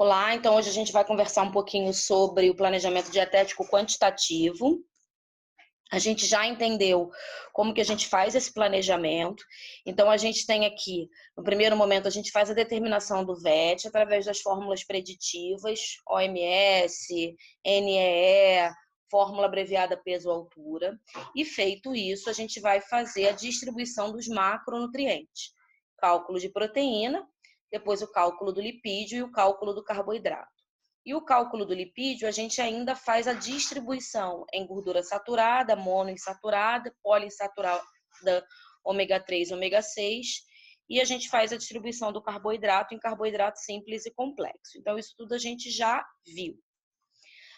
Olá, então hoje a gente vai conversar um pouquinho sobre o planejamento dietético quantitativo. A gente já entendeu como que a gente faz esse planejamento. Então a gente tem aqui, no primeiro momento, a gente faz a determinação do VET através das fórmulas preditivas, OMS, NEE, fórmula abreviada peso-altura. E feito isso, a gente vai fazer a distribuição dos macronutrientes. Cálculo de proteína, depois o cálculo do lipídio e o cálculo do carboidrato. E o cálculo do lipídio, a gente ainda faz a distribuição em gordura saturada, monoinsaturada, poliinsaturada, ômega 3, ômega 6, e a gente faz a distribuição do carboidrato em carboidrato simples e complexo. Então, isso tudo a gente já viu.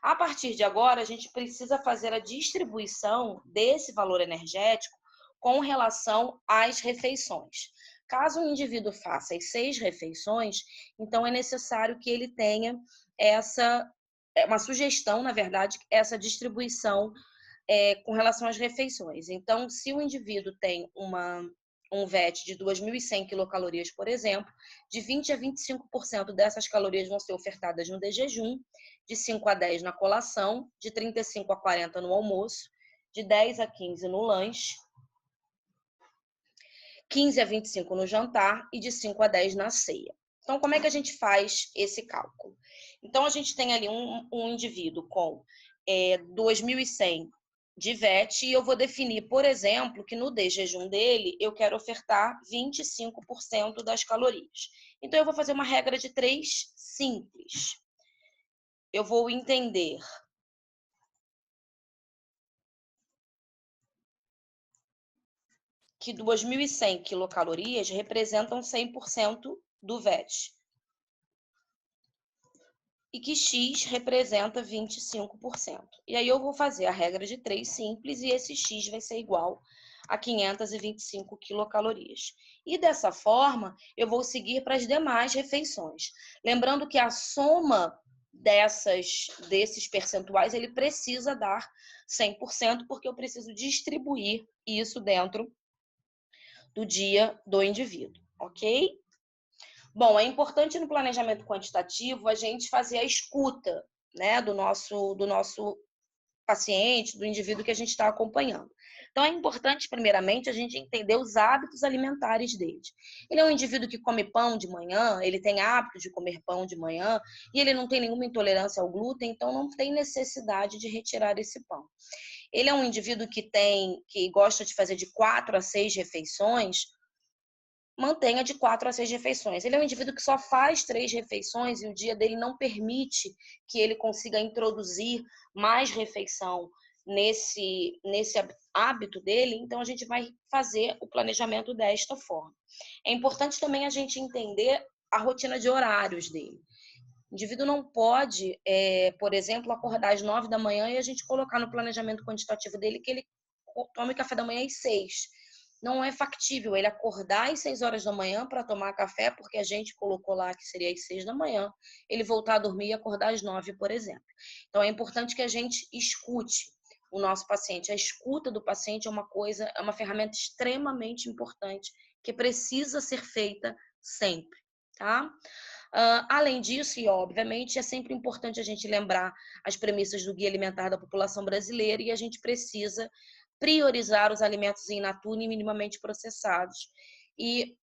A partir de agora, a gente precisa fazer a distribuição desse valor energético com relação às refeições. Caso um indivíduo faça as 6 refeições, então é necessário que ele tenha uma sugestão, na verdade, essa distribuição com relação às refeições. Então, se o indivíduo tem um VET de 2.100 quilocalorias, por exemplo, de 20 a 25% dessas calorias vão ser ofertadas no desjejum, de 5 a 10 na colação, de 35 a 40 no almoço, de 10 a 15 no lanche, 15 a 25 no jantar e de 5 a 10 na ceia. Então, como é que a gente faz esse cálculo? Então, a gente tem ali um indivíduo com 2.100 de VET e eu vou definir, por exemplo, que no desjejum dele eu quero ofertar 25% das calorias. Então, eu vou fazer uma regra de 3 simples. Eu vou entender que 2.100 quilocalorias representam 100% do VET. E que X representa 25%. E aí eu vou fazer a regra de 3 simples e esse X vai ser igual a 525 quilocalorias. E dessa forma, eu vou seguir para as demais refeições. Lembrando que a soma desses percentuais, ele precisa dar 100%, porque eu preciso distribuir isso dentro do dia do indivíduo, ok? Bom, é importante no planejamento quantitativo a gente fazer a escuta, né, do nosso paciente, do indivíduo que a gente está acompanhando. Então, é importante, primeiramente, a gente entender os hábitos alimentares dele. Ele é um indivíduo que come pão de manhã, ele tem hábito de comer pão de manhã e ele não tem nenhuma intolerância ao glúten, então não tem necessidade de retirar esse pão. Ele é um indivíduo que gosta de fazer de 4 a 6 refeições, mantenha de 4 a 6 refeições. Ele é um indivíduo que só faz 3 refeições e o dia dele não permite que ele consiga introduzir mais refeição nesse hábito dele, então a gente vai fazer o planejamento desta forma. É importante também a gente entender a rotina de horários dele. O indivíduo não pode, por exemplo, acordar às 9 da manhã e a gente colocar no planejamento quantitativo dele que ele tome café da manhã às 6. Não é factível ele acordar às 6 horas da manhã para tomar café, porque a gente colocou lá que seria às 6 da manhã, ele voltar a dormir e acordar às 9, por exemplo. Então, é importante que a gente escute o nosso paciente. A escuta do paciente é uma ferramenta extremamente importante que precisa ser feita sempre, tá? Além disso, e obviamente, é sempre importante a gente lembrar as premissas do Guia Alimentar da População Brasileira e a gente precisa priorizar os alimentos in natura e minimamente processados e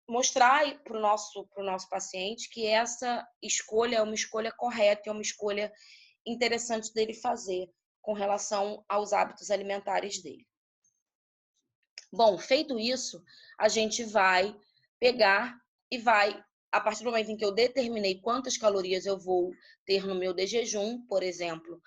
mostrar para o nosso paciente que essa escolha é uma escolha correta, é uma escolha interessante dele fazer com relação aos hábitos alimentares dele. Bom, feito isso, a gente vai pegar e vai, a partir do momento em que eu determinei quantas calorias eu vou ter no meu desjejum, por exemplo,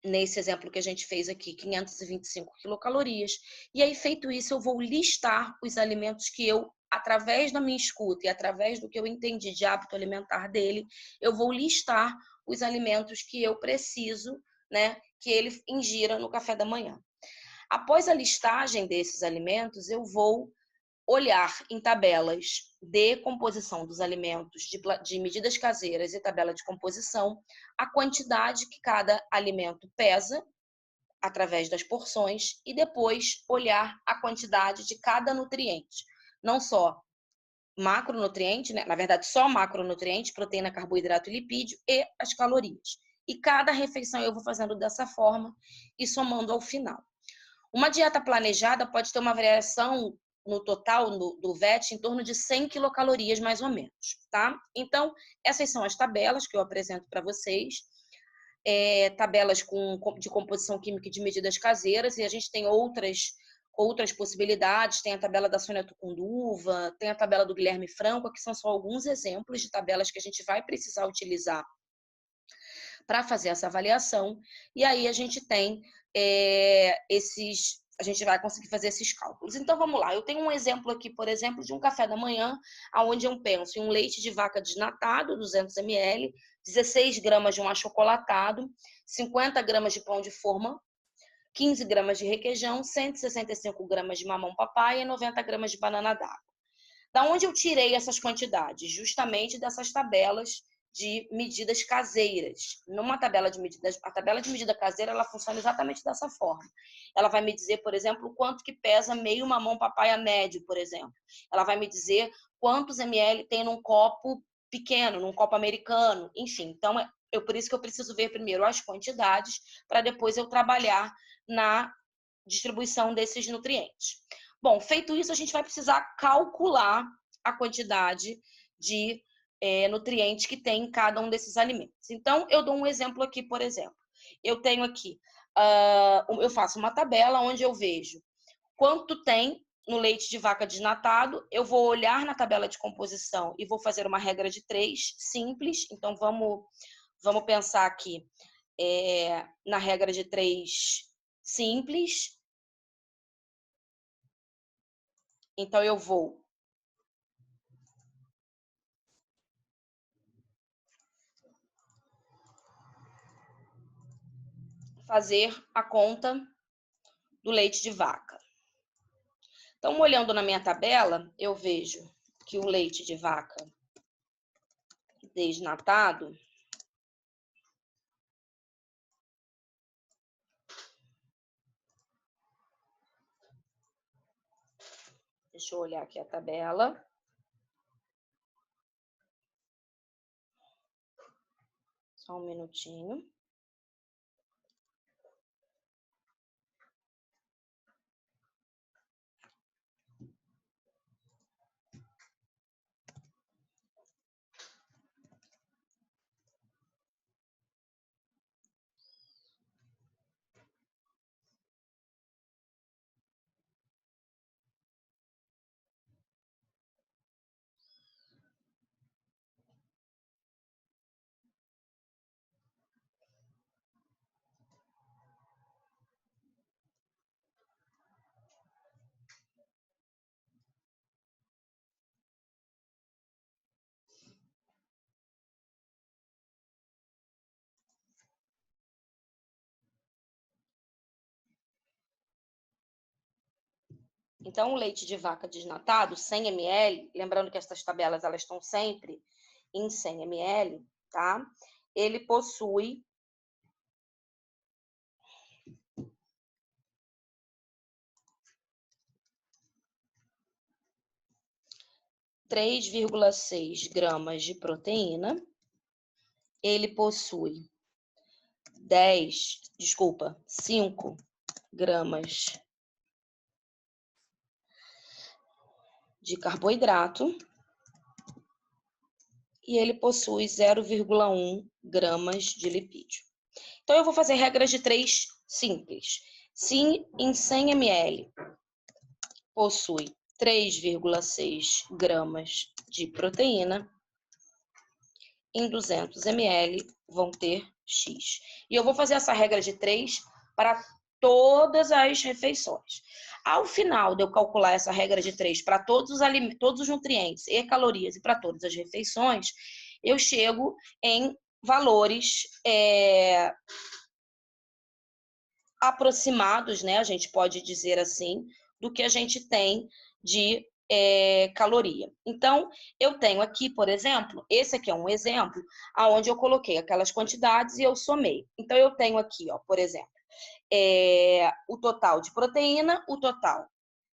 nesse exemplo que a gente fez aqui, 525 quilocalorias. E aí, feito isso, eu vou listar os alimentos que eu, através da minha escuta e através do que eu entendi de hábito alimentar dele, eu vou listar os alimentos que eu preciso, né, que ele ingira no café da manhã. Após a listagem desses alimentos, eu vou olhar em tabelas de composição dos alimentos, de medidas caseiras e tabela de composição, a quantidade que cada alimento pesa, através das porções, e depois olhar a quantidade de cada nutriente. Não só macronutriente, né? Na verdade, só macronutriente, proteína, carboidrato e lipídio e as calorias. E cada refeição eu vou fazendo dessa forma e somando ao final. Uma dieta planejada pode ter uma variação no total do VET em torno de 100 quilocalorias, mais ou menos, tá? Então, essas são as tabelas que eu apresento para vocês. Tabelas de composição química e de medidas caseiras, e a gente tem outras possibilidades, tem a tabela da Sônia Tucunduva, tem a tabela do Guilherme Franco, que são só alguns exemplos de tabelas que a gente vai precisar utilizar para fazer essa avaliação, e aí a gente tem a gente vai conseguir fazer esses cálculos. Então, vamos lá. Eu tenho um exemplo aqui, por exemplo, de um café da manhã, onde eu penso em um leite de vaca desnatado, 200 ml, 16 gramas de um achocolatado, 50 gramas de pão de forma, 15 gramas de requeijão, 165 gramas de mamão papai e 90 gramas de banana d'água. Da onde eu tirei essas quantidades? Justamente dessas tabelas de medidas caseiras. Numa tabela de medidas, a tabela de medida caseira, ela funciona exatamente dessa forma. Ela vai me dizer, por exemplo, quanto que pesa meio mamão papaya médio, por exemplo. Ela vai me dizer quantos ml tem num copo pequeno, num copo americano, enfim. Então, por isso que eu preciso ver primeiro as quantidades, para depois eu trabalhar na distribuição desses nutrientes. Bom, feito isso, a gente vai precisar calcular a quantidade de nutrientes que tem em cada um desses alimentos. Então, eu dou um exemplo aqui, por exemplo. Eu tenho aqui, eu faço uma tabela onde eu vejo quanto tem no leite de vaca desnatado. Eu vou olhar na tabela de composição e vou fazer uma regra de 3, simples. Então, vamos pensar aqui na regra de 3 simples. Então, eu vou fazer a conta do leite de vaca. Então, olhando na minha tabela, eu vejo que o leite de vaca desnatado deixa eu olhar aqui a tabela. Só um minutinho. Então, o leite de vaca desnatado, 100 ml, lembrando que essas tabelas elas estão sempre em 100 ml, tá? Ele possui 3,6 gramas de proteína. Ele possui 5 gramas de carboidrato e ele possui 0,1 gramas de lipídio. Então, eu vou fazer regras de 3 simples. Se em 100 ml possui 3,6 gramas de proteína, em 200 ml vão ter X. E eu vou fazer essa regra de 3 para todas as refeições. Ao final de eu calcular essa regra de 3 para todos os nutrientes e calorias e para todas as refeições, eu chego em valores aproximados, né? A gente pode dizer assim, do que a gente tem de caloria. Então, eu tenho aqui, por exemplo, esse aqui é um exemplo onde eu coloquei aquelas quantidades e eu somei. Então, eu tenho aqui, ó, por exemplo, o total de proteína, o total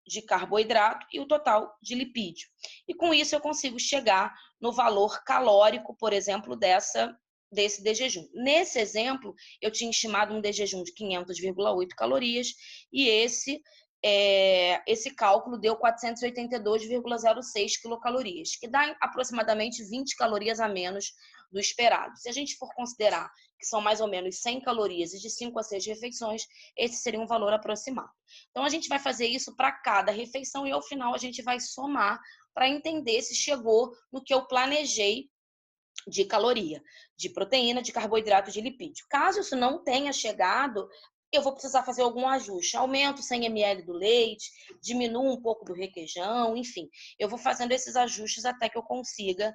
de carboidrato e o total de lipídio. E com isso eu consigo chegar no valor calórico, por exemplo, desse de jejum. Nesse exemplo, eu tinha estimado um de jejum de 500,8 calorias e esse cálculo deu 482,06 quilocalorias, que dá aproximadamente 20 calorias a menos do esperado. Se a gente for considerar que são mais ou menos 100 calorias e de 5 a 6 refeições, esse seria um valor aproximado. Então, a gente vai fazer isso para cada refeição e, ao final, a gente vai somar para entender se chegou no que eu planejei de caloria, de proteína, de carboidrato, de lipídio. Caso isso não tenha chegado, eu vou precisar fazer algum ajuste. Aumento 100 ml do leite, diminuo um pouco do requeijão, enfim. Eu vou fazendo esses ajustes até que eu consiga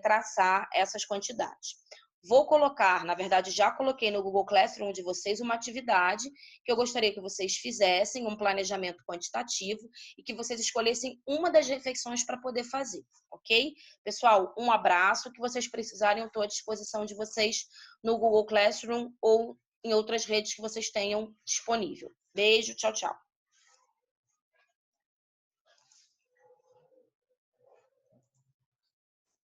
traçar essas quantidades. Vou colocar, na verdade, já coloquei no Google Classroom de vocês uma atividade que eu gostaria que vocês fizessem, um planejamento quantitativo, e que vocês escolhessem uma das refeições para poder fazer, ok? Pessoal, um abraço. O que vocês precisarem, eu estou à disposição de vocês no Google Classroom ou em outras redes que vocês tenham disponível. Beijo, tchau, tchau.